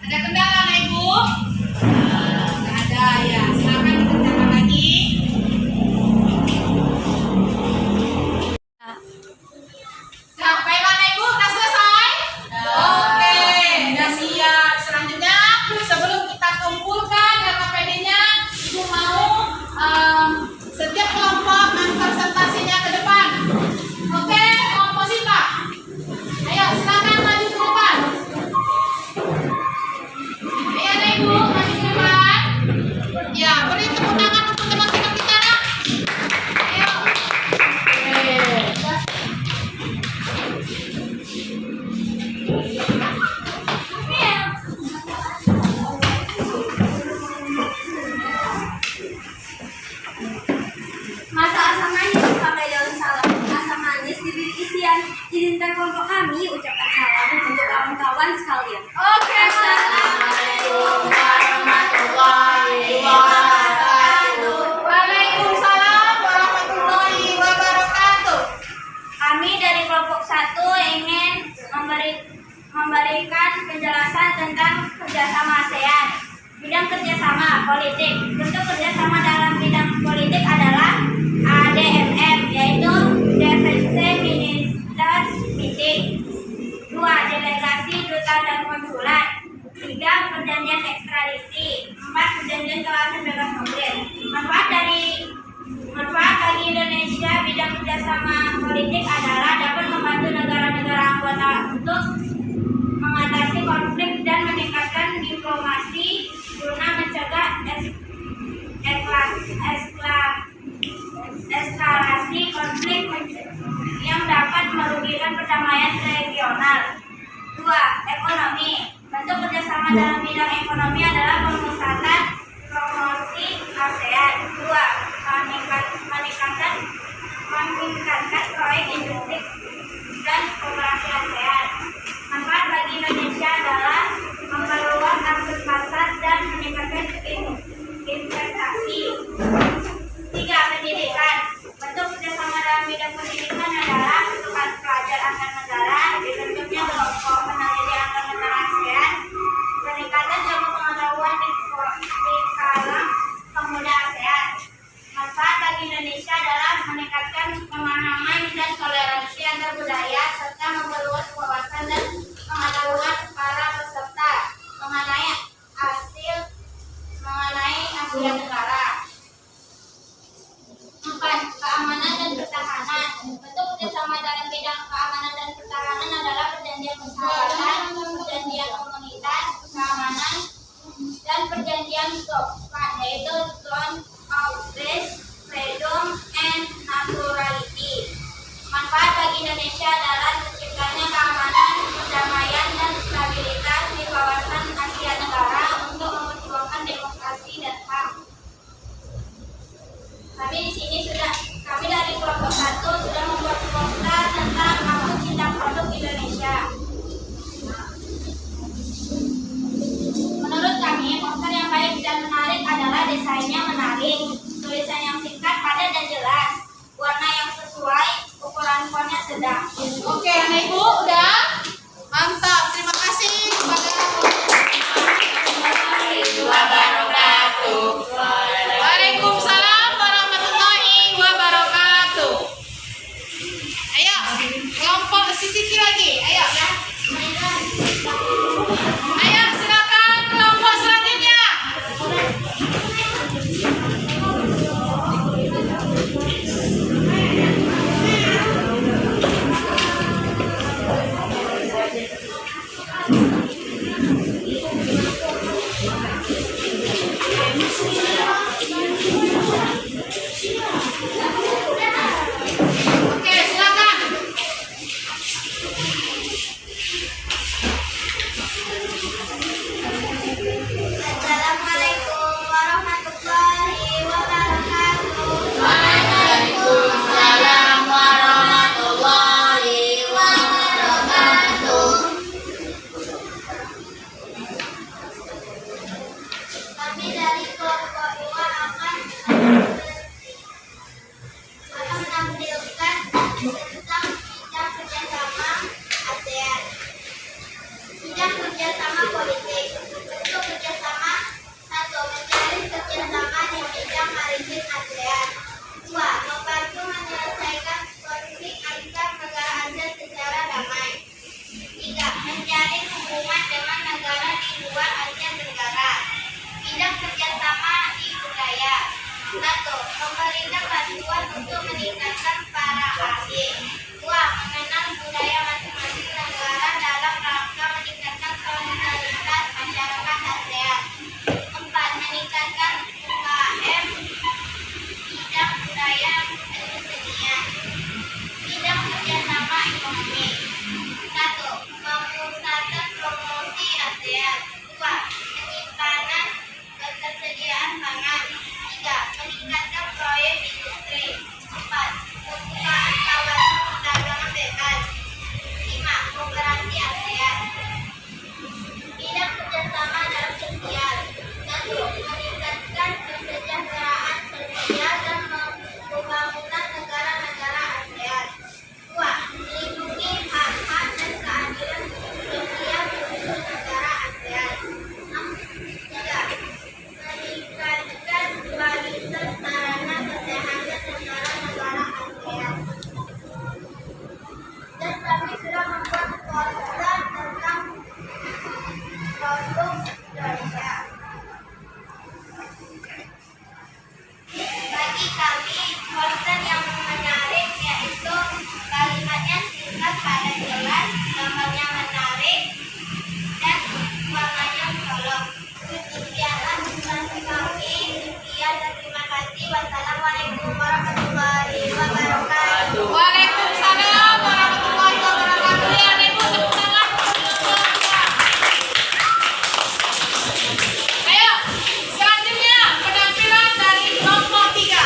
Ada kendala nih Bu? Nggak ada ya. Silakan dikerjakan lagi. Sampai mana Ibu? Udah selesai? Oke, udah siap. Selanjutnya sebelum kita kumpulkan LKPD-nya, Ibu mau setiap kelompok presentasinya ke depan. Oke, komposita. Ayo silakan maju ke depan. Ayo deh Ibu, maju ke depan. Ya, beri tepuk tangan untuk teman-teman kita. Ayo. Masa asam manis pakai daun salam. Asam manis diberi isian. Izinkan kelompok kami ucapkan salam untuk kawan-kawan sekalian. Oke, Assalamualaikum warahmatullahi wabarakatuh. Waalaikumsalam warahmatullahi wabarakatuh. Kami dari kelompok 1 ingin memberikan penjelasan tentang kerjasama ASEAN. Bidang kerjasama politik. Bentuk kerjasama dalam bidang politik adalah ADMM, yaitu Defense Ministers Meeting. 2. Delegasi, duta dan konsulat. 3. Perjanjian ekstradisi. 4. Perjanjian kawasan bebas konflik. Manfaat bagi Indonesia bidang kerjasama politik adalah dapat membantu negara-negara anggota untuk mengatasi konflik dan meningkatkan diplomasi guna mencegah eskalasi konflik yang dapat merugikan perdamaian regional. 2. Ekonomi. Bentuk kerjasama dalam bidang ekonomi adalah pemusatan promosi ASEAN. 2. Meningkatkan proyek industri dan kooperasi ASEAN. Manfaat bagi Indonesia adalah memperluas akses pasar dan meningkatkan investasi. 3. Pendidikan. Bentuk kerjasama dalam bidang pendidikan adalah tukar pelajar antar negara, dibentuknya kelompok peneliti antar negara ASEAN, peningkatan ilmu pengetahuan di kalangan pemuda ASEAN. Manfaat bagi Indonesia adalah meningkatkan pemahaman dan toleransi antar budaya serta memperluas wawasan dan pengetahuan bidang keamanan dan pertahanan adalah perjanjian persahabatan, perjanjian komunitas, keamanan, dan perjanjian SOFA, yaitu Zone of Peace, Freedom, and Naturality. Manfaat bagi Indonesia adalah terciptanya keamanan, perdamaian, dan stabilitas di kawasan Asia Tenggara untuk memperjuangkan demokrasi dan HAM. Kami dari kelompok 1 sudah membuat poster tentang Aku Cinta Produk Indonesia. Menurut kami, poster yang baik dan menarik adalah desainnya menarik, tulisan yang singkat, padat dan jelas, warna yang sesuai, ukuran fontnya sedang. Oke, anak ibu udah mantap. Terima kasih kepada Waalaikumsalam warahmatullahi wabarakatuh. Ayo, kelompok Siti lagi. Ayo. Ayo, silakan kelompok selanjutnya. Oke, silakan. Assalamualaikum warahmatullahi wabarakatuh. Waalaikumsalam warahmatullahi wabarakatuh. Kami dari kelompok 2 akan menampilkan tentang bidang kerjasama ASEAN. Bidang kerjasama politik. Untuk kerjasama 1. Menjalin kerjasama di bidang maritim ASEAN. 2. Membantu menyelesaikan konflik antar negara ASEAN secara damai. 3. Menjalin hubungan dengan negara di luar Asia Tenggara. Bidang kerjasama di budaya. 1. Memberikan bantuan untuk meningkatkan para ahli. 2. Mengenal budaya masing-masing negara dalam rangka meningkatkan solidaritas masyarakat ASEAN. 4. Meningkatkan UKM bidang budaya dan kesenian. Bidang kerjasama ekonomi. 1. Memusatkan promosi ASEAN. 2. Penyimpanan ketersediaan pangan. 3. Meningkatkan proyek industri. 4. Pembukaan kawasan perdagangan bebas. 5. Kooperasi ASEAN. Bidang kerjasama dalam sosial. 1. Meningkatkan kesejahteraan sosial dan pembangunan negara-negara ASEAN. 2. Melindungi hak-hak dan keadilan sosial seluruh negara ASEAN. 3. Meningkatkan kualitas sarana kesehatan negara-negara ASEAN. Dan kami sudah membuat poster tentang produk Indonesia. Bagi kami, poster yang menarik yaitu kalimatnya singkat, padat, jelas, gambarnya menarik, dan warnanya mencolok. Demikianlah presentasi kami. Sekian dan terima kasih. Wassalamualaikum warahmatullahi wabarakatuh. Waalaikumsalam warahmatullahi wabarakatuh. Ya, anak ibu tepuk tangan. Ayo, selanjutnya penampilan dari kelompok 3.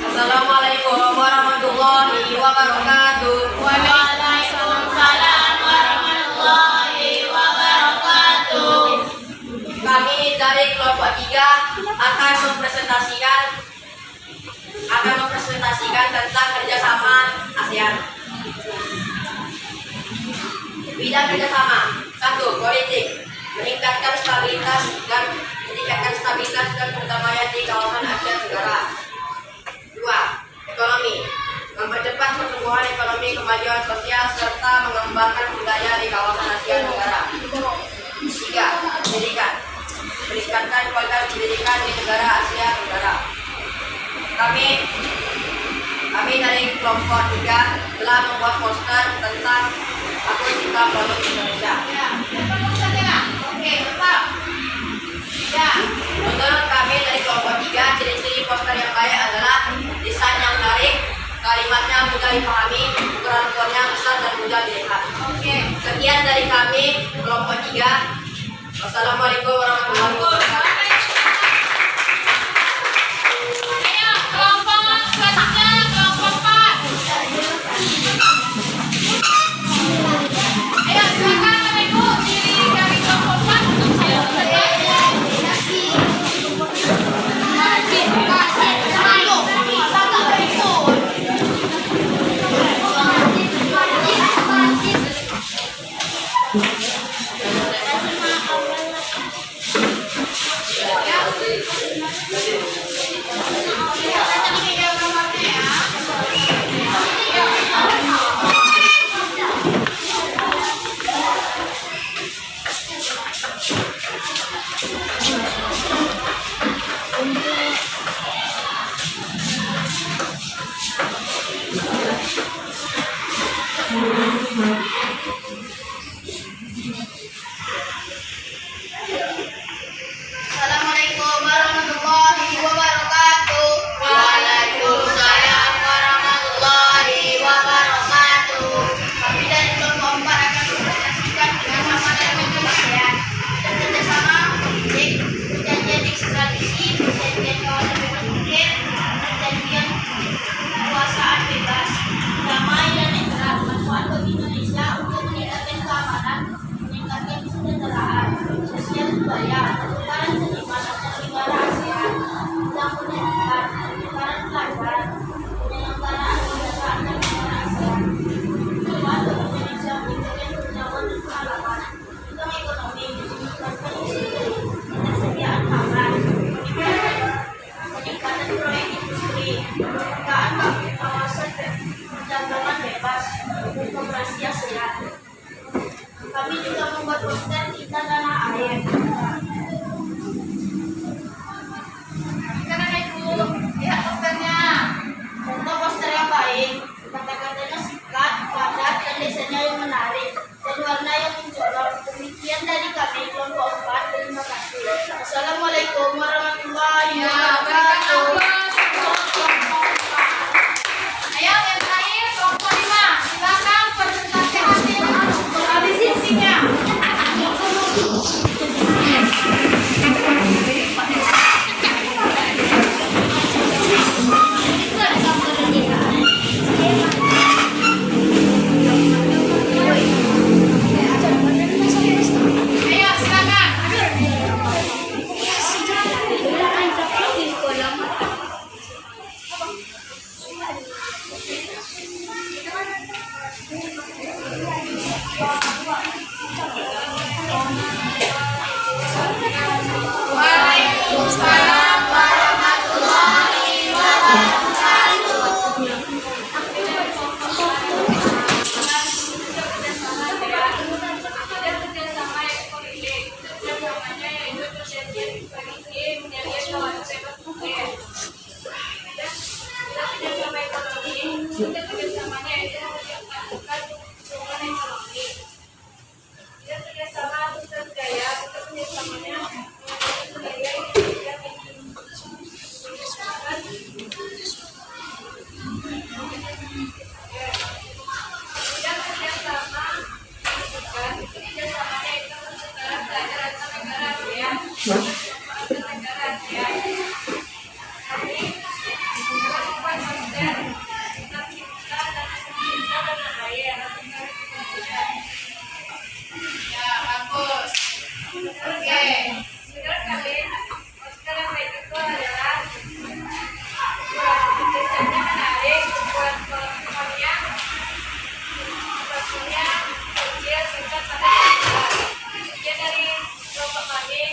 Assalamualaikum warahmatullahi wabarakatuh. Waalaikumsalam warahmatullahi wabarakatuh. Kami dari kelompok 3 akan mempresentasikan tentang kerjasama ASEAN. Bidang kerjasama. 1. Politik. Meningkatkan stabilitas stabilitas dan perdamaian di kawasan Asia Tenggara. 2. Ekonomi. Mempercepat pertumbuhan ekonomi, kemajuan sosial, serta mengembangkan budaya di kawasan Asia Tenggara. 3. Pendidikan. Meningkatkan kualitas pendidikan di negara Asia Tenggara. Kami dari kelompok 3 telah membuat poster tentang Aku Cinta Produk Indonesia. Ya, oke, tetap. Ya. Menurut kami dari kelompok 3, ciri-ciri poster yang baik adalah desain yang menarik, kalimatnya mudah dipahami, ukuran-ukurannya besar dan mudah dilihat. Oke. Sekian dari kami, kelompok 3. Wassalamualaikum warahmatullahi wabarakatuh. Ayo, kelompok selanjutnya, kelompok 4. Ayo, silakan Bapak Ibu, diri dari kelompok 4 untuk saya Assalamualaikum warahmatullahi wabarakatuh. Waalaikumsalam warahmatullahi wabarakatuh. Kami dari kelompok 4 akan mempresentasikan dengan sama dan ASEAN. Dan kerjasama politik, perjanjian ekstradisi, perjanjian kawasan bebas nuklir, perjanjian kekuasaan bebas, damai dan netral, manfaat bagi Indonesia untuk meningkatkan keamanan, meningkatkan kesejahteraan, sosial budaya, pertukaran seniman antar negara ASEAN, tentang pendidikan, pertukaran pelajar, penyelenggaraan lembaga antar negara ASEAN, manfaat bagi Indonesia meningkatkan pengetahuan dan pengalaman, tentang ekonomi, meningkatkan industri, ketersediaan pangan, peningkatan proyek industri, pembukaan kawasan perdagangan bebas, dan koperasi ASEAN. Kami juga membuat poster Cinta Tanah Air. Bapak Ibu, lihat posternya. Contoh poster yang baik, kata-katanya singkat, padat, dan desainnya yang menarik, dan warna yang mencolok. Demikian dari kami, kelompok 4. Terima kasih. Assalamualaikum warahmatullahi Ya, berikan wabarakatuh. aplaus untuk kelompok 4. Ayo, yang terakhir, kelompok 5. Silakan presentasi hasil habis isinya. Ayo, silakan. Waalaikumsalam warahmatullahi Ya, bagus. Oke. Sekarang kalian, sekarang baik itu adalah desainnya menarik, buat kelompoknya kecil, singkat, padat, dan jelas. Sekian dari kelompok kami.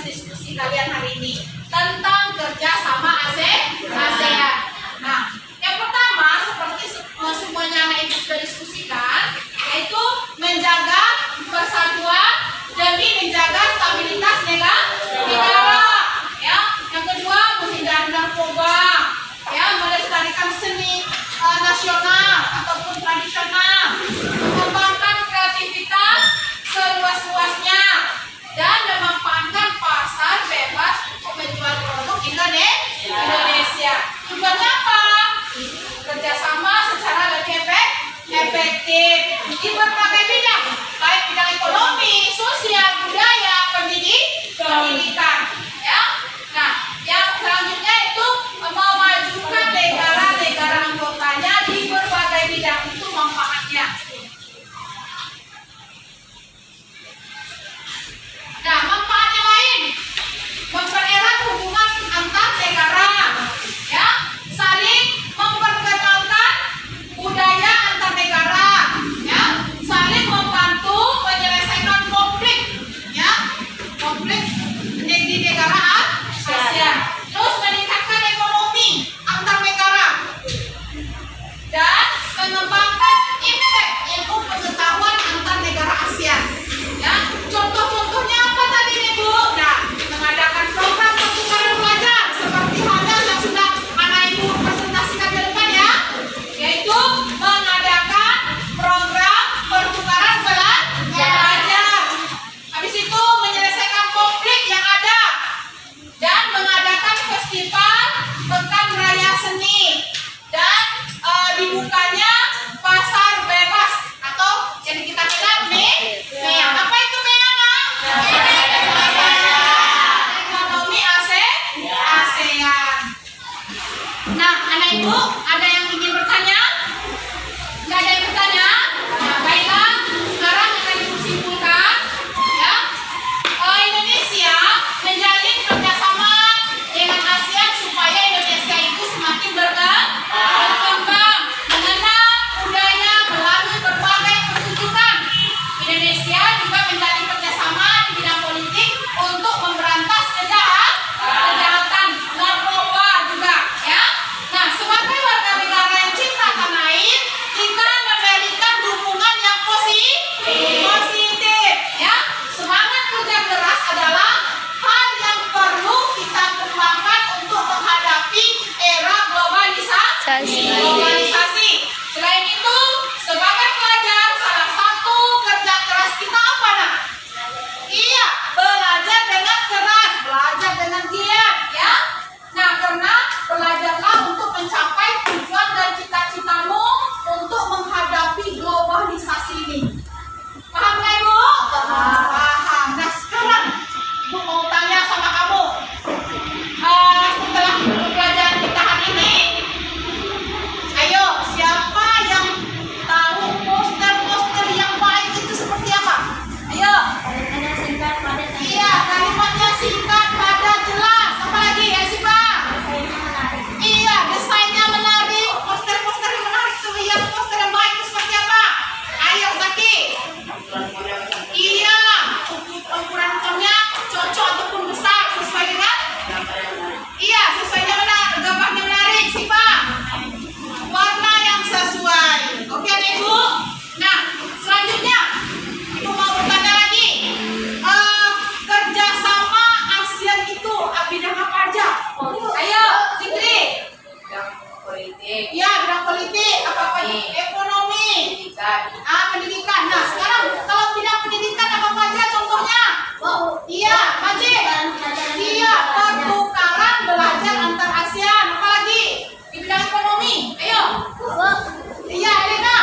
diskusi kalian hari ini tentang kerjasama ASEAN. Nah, yang pertama seperti semuanya anak ibu sudah diskusikan, yaitu menjaga persatuan demi menjaga stabilitas negara. Ya, yang kedua menghindari narkoba, ya, melestarikan seni nasional ataupun tradisional, mengembangkan kreativitas seluas-luasnya, dan memanfaatkan pasar bebas untuk menjual produk Indonesia. Tujuannya apa? Kerjasama secara lebih efektif di berbagai bidang, baik bidang ekonomi, sosial, budaya, pendidikan. Ya. Nah, yang selanjutnya itu memajukan negara-negara anggotanya di berbagai bidang, itu manfaatnya. Nah, manfaat yang lain, mempererat hubungan antar negara, ya, saling memperkenalkan budaya antar negara, ya, saling membantu menyelesaikan konflik, ya, konflik di negara ASEAN, terus meningkatkan ekonomi antar negara, dan mengembangkan impact ilmu pengetahuan antar negara ASEAN. Ya, contoh-contohnya apa tadi nih Bu? Nah, mengadakan program pertukaran pelajar seperti halnya yang sudah anak ibu presentasikan di depan ya, yaitu mengadakan program pertukaran pelajar. Habis itu menyelesaikan konflik yang ada dan mengadakan festival pekan raya seni dan dibukanya pasar bebas atau yang kita kenal MEA. Apa itu MEA, Nak? Ekonomi ASEAN. Nah, anak ibu, ada yang ingin bertanya? Nggak ada yang bertanya? Nah, baiklah, sekarang akan ibu simpulkan, ya. Indonesia menjalin kerjasama dengan ASEAN supaya Indonesia itu semakin berkembang, mengenal budaya melalui berbagai pertunjukan. Indonesia juga menjalin kerjasama di bidang politik untuk memberantas kejahatan narkoba juga, ya. Nah, sebagai warga negara yang cinta tanah air, kita memberikan dukungan yang positif, ya. Semangat kerja keras adalah hal yang perlu kita kembangkan untuk menghadapi era globalisasi. Selain itu, sebagai pelajar, salah satu kerja keras kita apa, Nak? Iya, belajar dengan keras, belajar dengan giat, ya. Nah, karena belajarlah untuk mencapai tujuan dan cita-citamu untuk menghadapi globalisasi ini. Paham nggak, Ibu? Paham. Nah, sekarang Ibu mau tanya sama kamu. Setelah pelajaran kita hari ini, ayo, siapa yang tahu poster-poster yang baik itu seperti apa? Ayo. Kalimatnya singkat, padat, dan Iya, kalimatnya singkat, padat, jelas. Apa lagi ya, Sipa? desainnya menarik. Iya, desainnya menarik. Poster-poster yang menarik itu, yang poster yang baik itu seperti apa? Ayo, Zaki. Iya, ukuran fontnya cocok ataupun besar sesuai dengan? Iya, sesuainya benar. Gambarnya menarik, Sipa. Warna yang sesuai. Oke, Ibu. Nah, selanjutnya Ibu mau bertanya lagi. Kerjasama ASEAN itu bidang apa aja? Ayo, Zikri. Bidang politik, Iya, bidang politik. Apa-apa? Ekonomi. Pendidikan. Nah, sekarang kalau bidang pendidikan apa aja contohnya? Iya, Majid. Iya, pertukaran belajar antar ASEAN. Apa lagi? Di bidang ekonomi. Ayo. Iya, Elena.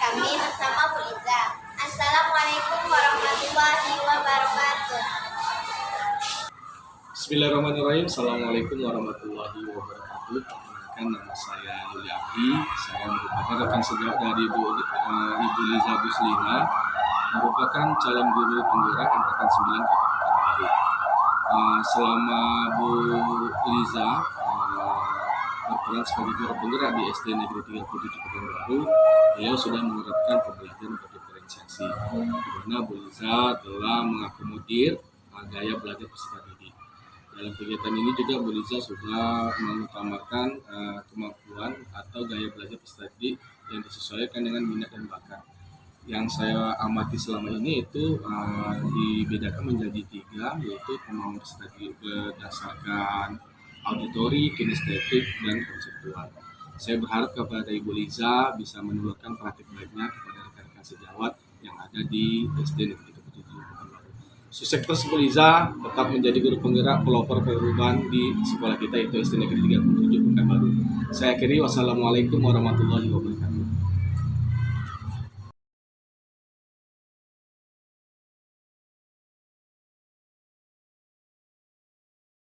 kami bersama Bu Liza. Assalamualaikum warahmatullahi wabarakatuh. Bismillahirrahmanirrahim. Assalamualaikum warahmatullahi wabarakatuh. Perkenalkan, nama saya Yuli Abdi. Saya merupakan rekan sejawat dari Ibu Liza Buslina, merupakan calon guru penggerak angkatan 9 Kota Pekanbaru. Selama Bu Liza berperan sebagai guru penggerak di SD Negeri 37 Pekanbaru, beliau sudah menerapkan pembelajaran berdiferensiasi, di mana Bu Liza telah mengakomodir gaya belajar peserta didik. Dalam kegiatan ini juga Bu Liza sudah mengutamakan kemampuan atau gaya belajar peserta didik yang disesuaikan dengan minat dan bakat. Yang saya amati selama ini itu dibedakan menjadi 3, yaitu kemampuan peserta didik berdasarkan auditori, kinestetik, dan konseptual. Saya berharap kepada Ibu Liza bisa menularkan praktik baiknya kepada rekan-rekan sejawat yang ada di SD Negeri 37 Pekanbaru. Sukses terus Bu Liza, tetap menjadi guru penggerak pelopor perubahan di sekolah kita, yaitu SD Negeri 37 Pekanbaru. Saya akhiri, wassalamualaikum warahmatullahi wabarakatuh.